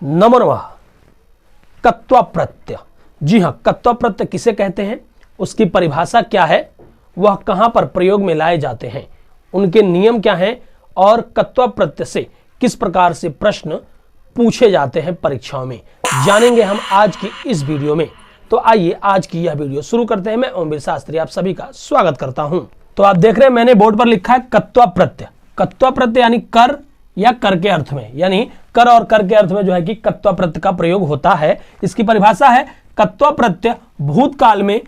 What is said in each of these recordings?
नमो नमः। कत्वा प्रत्यय, जी हाँ, कत्वा प्रत्यय किसे कहते हैं, उसकी परिभाषा क्या है, वह कहां पर प्रयोग में लाए जाते हैं, उनके नियम क्या हैं और कत्वा प्रत्यय से किस प्रकार से प्रश्न पूछे जाते हैं परीक्षाओं में, जानेंगे हम आज की इस वीडियो में। तो आइए आज की यह वीडियो शुरू करते हैं। मैं ओमवीर शास्त्री आप सभी का स्वागत करता हूं। तो आप देख रहे हैं मैंने बोर्ड पर लिखा है कत्वा प्रत्यय। कत्वा प्रत्यय यानी कर या कर के अर्थ में, यानी कर और कर के अर्थ में जो है कि कत्वा प्रत्यय का प्रयोग होता है। इसकी परिभाषा है कत्वा प्रत्यय भूतकाल में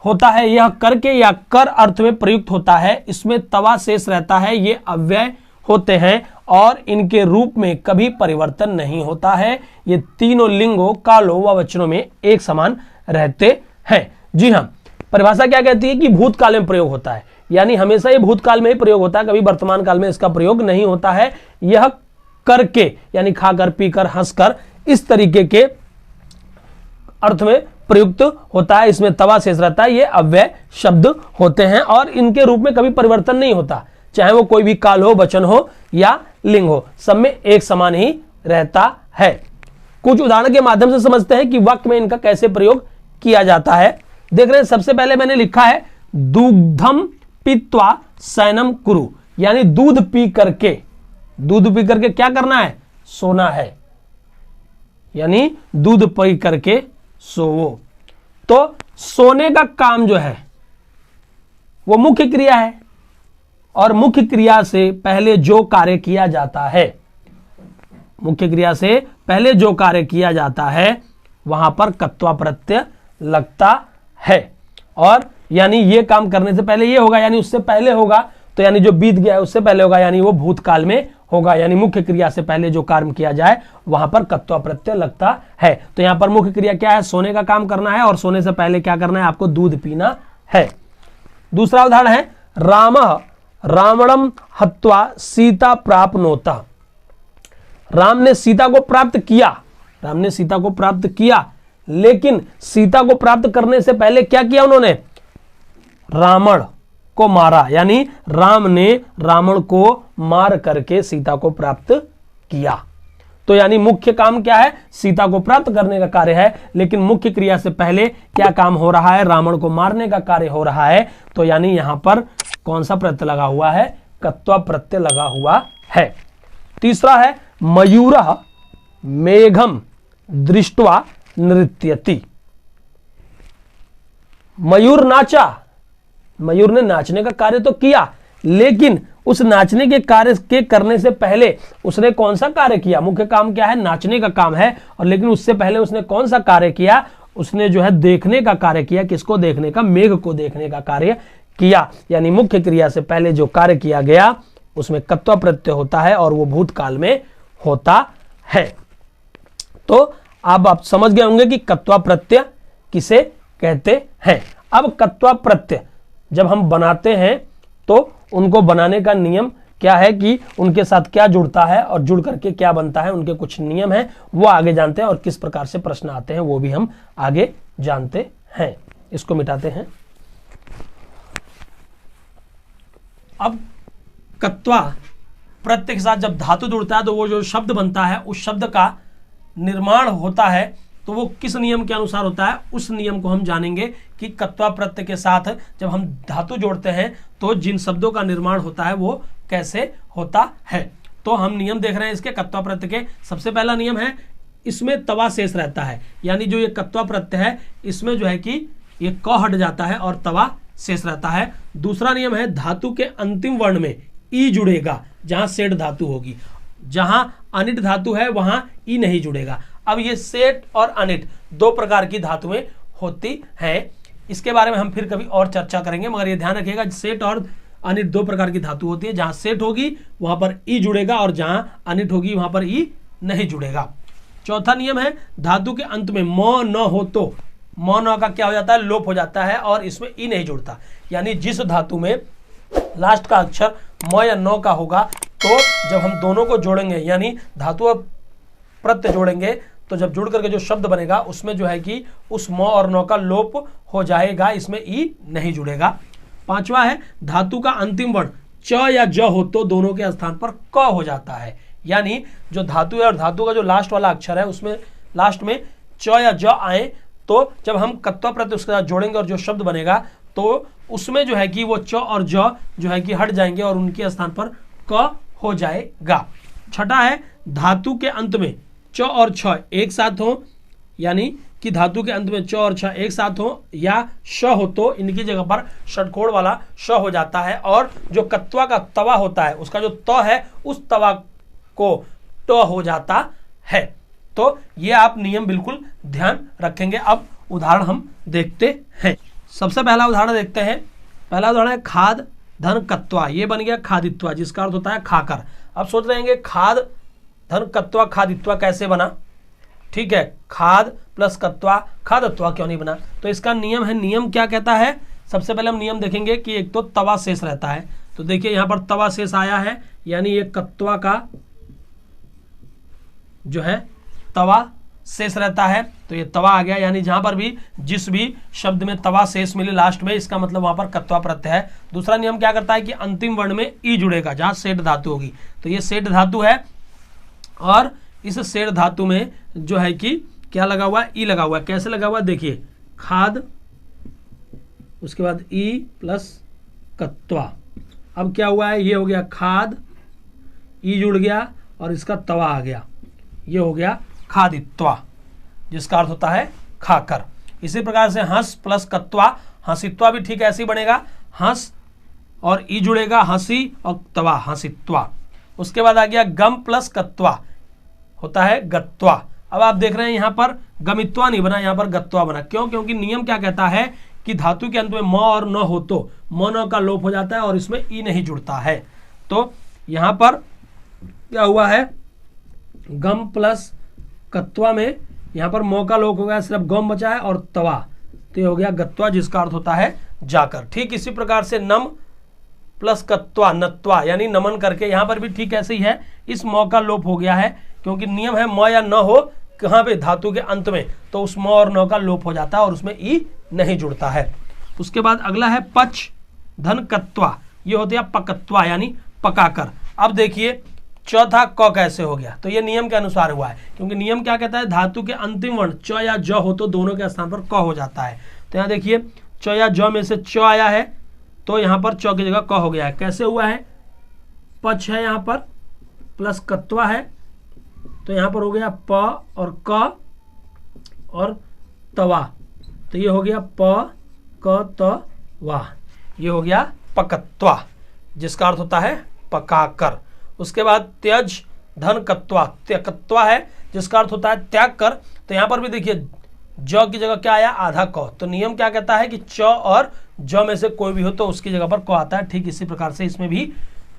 होता है, यह कर के या कर अर्थ में प्रयुक्त होता है, इसमें तवा शेष रहता है, ये अव्यय होते हैं और इनके रूप में कभी परिवर्तन नहीं होता है। ये तीनों लिंगों, कालों व वचनों में एक समान रहते हैं। जी हाँ, परिभाषा क्या कहती है कि भूतकाल में प्रयोग होता है, यानी हमेशा ये भूतकाल में ही प्रयोग होता है, कभी वर्तमान काल में इसका प्रयोग नहीं होता है। यह करके यानी खाकर, पीकर, हंसकर, इस तरीके के अर्थ में प्रयुक्त होता है, इसमें तवा शेष रहता है, ये अव्यय शब्द होते हैं और इनके रूप में कभी परिवर्तन नहीं होता, चाहे वो कोई भी काल हो, वचन हो या लिंग हो, सब में एक समान ही रहता है। कुछ उदाहरण के माध्यम से समझते हैं कि वाक्य में इनका कैसे प्रयोग किया जाता है। देख रहे हैं, सबसे पहले मैंने लिखा है दुग्धम पीत्वा शयनम कुरु, यानी दूध पी करके क्या करना है, सोना है, यानी दूध पी करके सोवो। तो सोने का काम जो है वो मुख्य क्रिया है और मुख्य क्रिया से पहले जो कार्य किया जाता है, मुख्य क्रिया से पहले जो कार्य किया जाता है वहां पर कत्वा प्रत्यय लगता है। और यानी ये काम करने से पहले ये होगा, यानी उससे पहले होगा, तो यानी जो बीत गया है उससे पहले होगा, यानी वो भूतकाल में होगा, यानी मुख्य क्रिया से पहले जो कार्य किया जाए वहां पर कत्वा प्रत्यय लगता है। तो यहां पर मुख्य क्रिया क्या है, सोने का काम करना है और सोने से पहले क्या करना है, आपको दूध पीना है। दूसरा उदाहरण है रामः रावणम हत्वा सीता प्राप्नोतः। राम ने सीता को प्राप्त किया, लेकिन सीता को प्राप्त करने से पहले क्या किया उन्होंने, रावण को मारा, यानी राम ने रावण को मार करके सीता को प्राप्त किया। तो यानी मुख्य काम क्या है, सीता को प्राप्त करने का कार्य है, लेकिन मुख्य क्रिया से पहले क्या काम हो रहा है, रावण को मारने का कार्य हो रहा है। तो यानी यहां पर कौन सा प्रत्यय लगा हुआ है, कत्वा प्रत्यय लगा हुआ है। तीसरा है मयूरः मेघम दृष्ट्वा नृत्यति। मयूर नाचा, मयूर ने नाचने का कार्य तो किया, लेकिन उस नाचने के कार्य के करने से पहले उसने कौन सा कार्य किया, मुख्य काम क्या है, नाचने का काम है, और लेकिन उससे पहले उसने कौन सा कार्य किया, उसने जो है देखने का कार्य किया। किसको देखने का, मेघ को देखने का कार्य किया। यानी मुख्य क्रिया से पहले जो कार्य किया गया उसमें कत्वा प्रत्यय होता है और वो भूतकाल में होता है। तो अब आप समझ गए होंगे कि कत्वा प्रत्यय किसे कहते हैं। अब कत्वा प्रत्यय जब हम बनाते हैं तो उनको बनाने का नियम क्या है कि उनके साथ क्या जुड़ता है और जुड़ करके क्या बनता है, उनके कुछ नियम हैं, वो आगे जानते हैं और किस प्रकार से प्रश्न आते हैं वो भी हम आगे जानते हैं। इसको मिटाते हैं। अब कत्वा प्रत्यय के साथ जब धातु जुड़ता है तो वो जो शब्द बनता है उस शब्द का निर्माण होता है, तो वो किस नियम के अनुसार होता है, उस नियम को हम जानेंगे कि कत्वा प्रत्यय के साथ जब हम धातु जोड़ते हैं तो जिन शब्दों का निर्माण होता है वो कैसे होता है। तो हम नियम देख रहे हैं इसके कत्वा प्रत्यय के। सबसे पहला नियम है, इसमें तवा शेष रहता है, यानी जो ये कत्वा प्रत्यय है इसमें जो है कि ये क हट जाता है और तवा शेष रहता है। दूसरा नियम है, धातु के अंतिम वर्ण में ई जुड़ेगा जहां सेठ धातु होगी, जहां अनिट धातु है वहां ई नहीं जुड़ेगा। अब ये सेठ और अनिट दो प्रकार की धातुएं होती हैं, इसके बारे में हम फिर कभी और चर्चा करेंगे, मगर ये ध्यान रखिएगा सेठ और अनिट दो प्रकार की धातु होती है, जहां सेठ होगी वहां पर ई जुड़ेगा और जहां अनिट होगी वहां पर ई नहीं जुड़ेगा। चौथा नियम है, धातु के अंत में म न हो तो म न का क्या हो जाता है, लोप हो जाता है और इसमें ई नहीं जुड़ता। यानी जिस धातु में लास्ट का अक्षर म या न का होगा तो जब हम दोनों को जोड़ेंगे यानी धातु और प्रत्यय जोड़ेंगे तो जब जुड़ करके जो शब्द बनेगा उसमें जो है कि उस म और न का लोप हो जाएगा, इसमें ई नहीं जुड़ेगा। पांचवा है, धातु का अंतिम वर्ण च या ज हो तो दोनों के स्थान पर क हो जाता है, यानी जो धातु है और धातु का जो लास्ट वाला अक्षर है उसमें लास्ट में च या ज आए तो जब हम कत्वा प्रत्यय उसके साथ जोड़ेंगे और जो शब्द बनेगा तो उसमें जो है कि वो च और ज जो है कि हट जाएंगे और उनके स्थान पर क हो जाएगा। छठा है धातु के अंत में च और छ एक साथ हो, यानी कि धातु के अंत में च और छ एक साथ हो या श हो तो इनकी जगह पर षटकोण वाला श हो जाता है और जो कत्वा का तवा होता है उसका जो त है उस तवा को ट हो जाता है। तो ये आप नियम बिल्कुल ध्यान रखेंगे। अब उदाहरण हम देखते हैं। सबसे पहला उदाहरण देखते हैं। पहला उदाहरण है खाद धन कत्वा, ये बन गया खादित्वा जिसका अर्थ होता है खाकर। अब सोच रहे हैं खाद धन कत्वा खादित्वा कैसे बना, ठीक है, खाद प्लस कत्वा खादत्वा क्यों नहीं बना। तो इसका नियम है, नियम क्या कहता है, सबसे पहले हम नियम देखेंगे कि एक तो तवा शेष रहता है, तो देखिए यहां पर तवा शेष आया है यानी ये कत्वा का जो है तवा शेष रहता है, तो ये तवा आ गया, यानी जहां पर भी जिस भी शब्द में तवा शेष मिले लास्ट में इसका मतलब वहां पर कत्वा प्रत्यय है। दूसरा नियम क्या करता है कि अंतिम वर्ण में ई जुड़ेगा जहां सेठ धातु होगी, तो ये सेठ धातु है और इस सेठ धातु में जो है कि क्या लगा हुआ है, ई लगा हुआ है। कैसे लगा हुआ है देखिए, खाद उसके बाद ई प्लस कत्वा। अब क्या हुआ है, ये हो गया खाद, ई जुड़ गया और इसका तवा आ गया, ये हो गया खादित्वा जिसका अर्थ होता है खाकर। इसी प्रकार से हंस प्लस कत्वा हंसित्वा भी ठीक ऐसे ही बनेगा, हंस और ई जुड़ेगा हंसी और तवा हंसित्वा। उसके बाद आ गया गम प्लस कत्वा होता है गत्वा। अब आप देख रहे हैं यहाँ पर गमित्वा नहीं बना, यहाँ पर गत्वा बना। क्यों? क्योंकि नियम क्या कहता है कि धातु के अंत में म और न हो तो म न का लोप हो जाता है और इसमें ई नहीं जुड़ता है। तो यहाँ पर क्या हुआ है, गम प्लस कत्वा में यहाँ पर म का लोप हो गया, सिर्फ गम बचा है और तवा, तो ये हो गया गत्वा जिसका अर्थ होता है जाकर। ठीक इसी प्रकार से नम प्लस कत्वा नत्वा यानी नमन करके, यहाँ पर भी ठीक ऐसे ही है, इस म का लोप हो गया है क्योंकि नियम है म या न हो कहाँ पे धातु के अंत में, तो उस म और न का लोप हो जाता है और उसमें ई नहीं जुड़ता है। उसके बाद अगला है पच धन कत्वा, ये होता है पकत्वा यानी पकाकर। अब देखिए चौथा क कैसे हो गया, तो ये नियम के अनुसार हुआ है, क्योंकि नियम क्या कहता है धातु के अंतिम वर्ण च या ज हो तो दोनों के स्थान पर क हो जाता है। तो यहाँ देखिए च या ज में से च आया है तो यहाँ पर च की जगह क हो गया है। कैसे हुआ है, पच है यहाँ पर प्लस कत्वा है तो यहाँ पर हो गया प और क और तवा, तो ये हो गया प क त वा, ये हो गया पकत्वा जिसका अर्थ होता है पकाकर। उसके बाद त्यज धन कत्वा, त्यकत्वा है जिसका अर्थ होता है त्याग कर। तो यहाँ पर भी देखिए ज की जगह क्या आया, आधा क, तो नियम क्या कहता है कि च और ज में से कोई भी हो तो उसकी जगह पर क आता है। ठीक इसी प्रकार से इसमें भी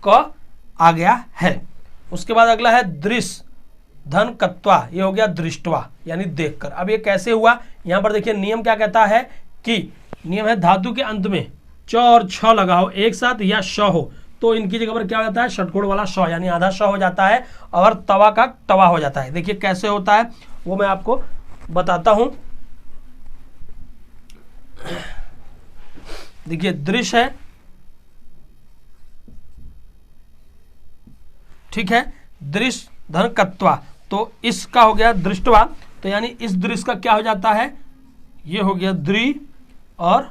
क आ गया है। उसके बाद अगला है दृश्य धन कत्वा, ये हो गया दृष्टवा यानी देखकर। अब ये कैसे हुआ, यहाँ पर देखिए नियम क्या कहता है कि नियम है धातु के अंत में च और छ लगा हो एक साथ या श हो तो इनकी जगह पर क्या हो जाता है, षटकोण वाला श यानी आधा श हो जाता है और तवा का तवा हो जाता है। देखिए कैसे होता है वो मैं आपको बताता हूं। देखिए दृश्य है, ठीक है, दृश्य धन कत्वा, तो इसका हो गया दृष्टवा, तो यानी इस दृश्य का क्या हो जाता है, ये हो गया द्रि और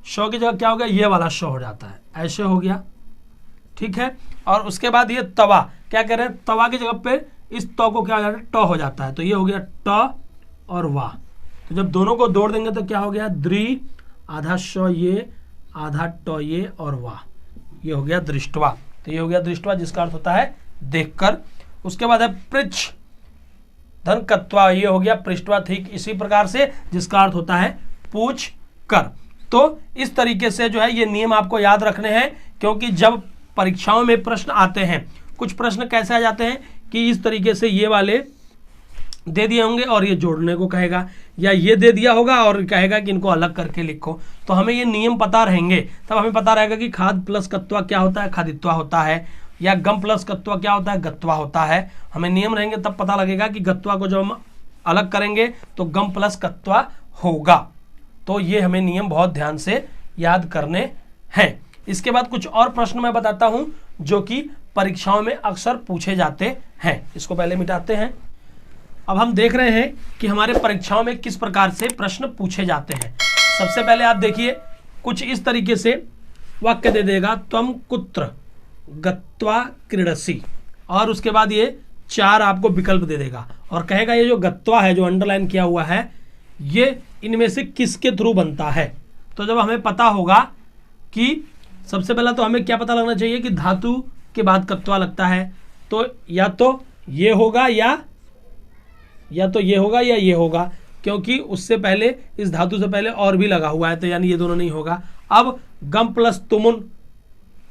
श की जगह क्या हो गया, ये वाला श हो जाता है, ऐसे हो गया, ठीक है। और उसके बाद ये तवा, क्या कह रहे हैं, तवा की जगह पे इस त को क्या हो जाता है, ट हो जाता है, तो ये हो गया ट और वा। तो जब दोनों को जोड़ देंगे तो क्या हो गया, द्रि आधा श ये आधा ट ये और वा, ये हो गया दृष्टवा। तो ये हो गया दृष्टवा जिसका अर्थ होता है देखकर। उसके बाद है पृच्छ धन कत्वा, ये हो गया पृष्ठवा, ठीक इसी प्रकार से जिसका अर्थ होता है पूछ कर। तो इस तरीके से जो है ये नियम आपको याद रखने हैं, क्योंकि जब परीक्षाओं में प्रश्न आते हैं, कुछ प्रश्न कैसे आ जाते हैं कि इस तरीके से ये वाले दे दिए होंगे और ये जोड़ने को कहेगा, या ये दे दिया होगा और कहेगा कि इनको अलग करके लिखो। तो हमें ये नियम पता रहेंगे, तब हमें पता रहेगा कि खाद प्लस कत्वा क्या होता है, खादित्वा होता है, या गम प्लस कत्वा क्या होता है, गत्वा होता है। हमें नियम रहेंगे तब पता लगेगा कि गत्वा को जब हम अलग करेंगे तो गम प्लस कत्वा होगा। तो ये हमें नियम बहुत ध्यान से याद करने हैं। इसके बाद कुछ और प्रश्न मैं बताता हूं जो कि परीक्षाओं में अक्सर पूछे जाते हैं। इसको पहले मिटाते हैं। अब हम देख रहे हैं कि हमारे परीक्षाओं में किस प्रकार से प्रश्न पूछे जाते हैं। सबसे पहले आप देखिए, कुछ इस तरीके से वाक्य दे देगा, त्वम कुत्र गत्वा क्रीडसी, और उसके बाद ये 4 आपको विकल्प दे देगा और कहेगा ये जो गत्वा है, जो अंडरलाइन किया हुआ है, ये इनमें से किसके थ्रू बनता है। तो जब हमें पता होगा कि सबसे पहला तो हमें क्या पता लगना चाहिए कि धातु के बाद गत्वा लगता है, तो या तो ये होगा या तो ये होगा या ये होगा, क्योंकि उससे पहले इस धातु से पहले और भी लगा हुआ है, तो यानी ये दोनों नहीं होगा। अब गम प्लस तुमुन,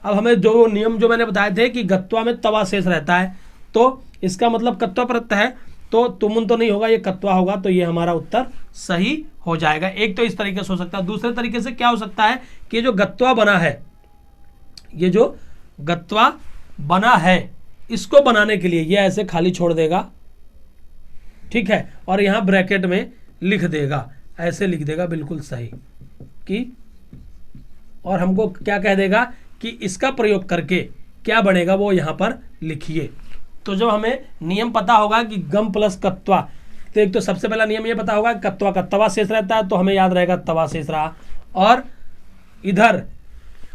अब हमें जो नियम जो मैंने बताए थे कि गत्वा में तवा शेष रहता है, तो इसका मतलब कत्वा प्रत्यय है, तो तुमुन तो नहीं होगा, ये कत्वा होगा, तो ये हमारा उत्तर सही हो जाएगा। एक तो इस तरीके से हो सकता है। दूसरे तरीके से क्या हो सकता है कि जो गत्वा बना है, ये जो गत्वा बना है, इसको बनाने के लिए ये ऐसे खाली छोड़ देगा, ठीक है, और यहां ब्रैकेट में लिख देगा, ऐसे लिख देगा बिल्कुल सही कि, और हमको क्या कह देगा कि इसका प्रयोग करके क्या बनेगा वो यहां पर लिखिए। तो जब हमें नियम पता होगा कि गम प्लस कत्वा, तो एक तो सबसे पहला नियम ये पता होगा कत्वा का तवा शेष रहता है, तो हमें याद रहेगा तवा शेष रहा, और इधर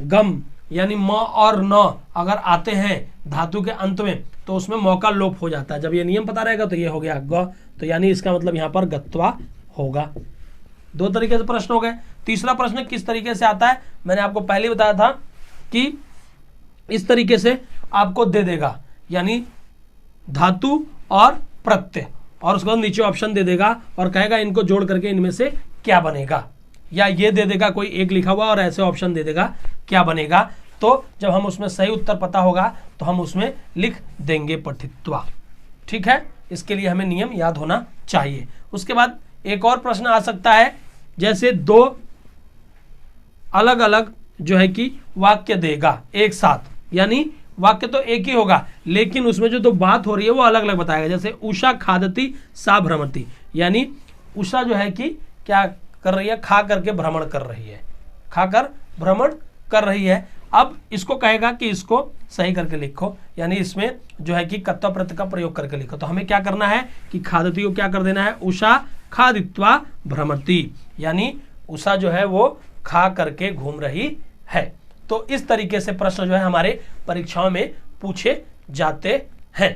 गम यानी म और न अगर आते हैं धातु के अंत में तो उसमें मौका लोप हो जाता है। जब ये नियम पता रहेगा तो ये हो गया ग, तो यानी इसका मतलब यहाँ पर गत्वा होगा। 2 तरीके से प्रश्न हो गए। तीसरा प्रश्न किस तरीके से आता है, मैंने आपको पहले ही बताया था कि इस तरीके से आपको दे देगा, यानी धातु और प्रत्यय, और उसके बाद नीचे ऑप्शन दे देगा और कहेगा इनको जोड़ करके इनमें से क्या बनेगा, या ये दे देगा कोई एक लिखा हुआ और ऐसे ऑप्शन दे देगा क्या बनेगा। तो जब हम उसमें सही उत्तर पता होगा तो हम उसमें लिख देंगे पठित्वा, ठीक है। इसके लिए हमें नियम याद होना चाहिए। उसके बाद एक और प्रश्न आ सकता है, जैसे 2 अलग अलग जो है कि वाक्य देगा एक साथ, यानी वाक्य तो एक ही होगा लेकिन उसमें जो तो बात हो रही है वो अलग अलग बताएगा। जैसे उषा खादती सा भ्रमति, यानी उषा जो है कि क्या कर रही है, खा करके भ्रमण कर रही है, खाकर भ्रमण कर रही है। अब इसको कहेगा कि इसको सही करके लिखो, यानी इसमें जो है कि कत्वा प्रत्यय का प्रयोग करके लिखो। तो हमें क्या करना है कि खादती को क्या कर देना है, उषा खादित्वा भ्रमति, यानी उषा जो है वो खा करके घूम रही है। तो इस तरीके से प्रश्न जो है हमारे परीक्षाओं में पूछे जाते हैं।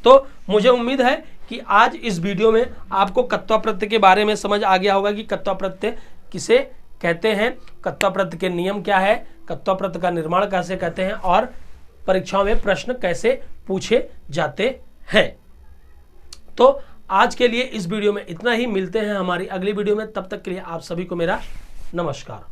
तो मुझे उम्मीद है कि आज इस वीडियो में आपको कत्वा प्रत्यय के बारे में समझ आ गया होगा कि कत्वा प्रत्यय किसे कहते हैं, कत्वा प्रत्यय के नियम क्या है, कत्वा प्रत्यय का निर्माण कैसे कहते हैं, और परीक्षाओं में प्रश्न कैसे पूछे जाते हैं। तो आज के लिए इस वीडियो में इतना ही। मिलते हैं हमारी अगली वीडियो में, तब तक के लिए आप सभी को मेरा नमस्कार।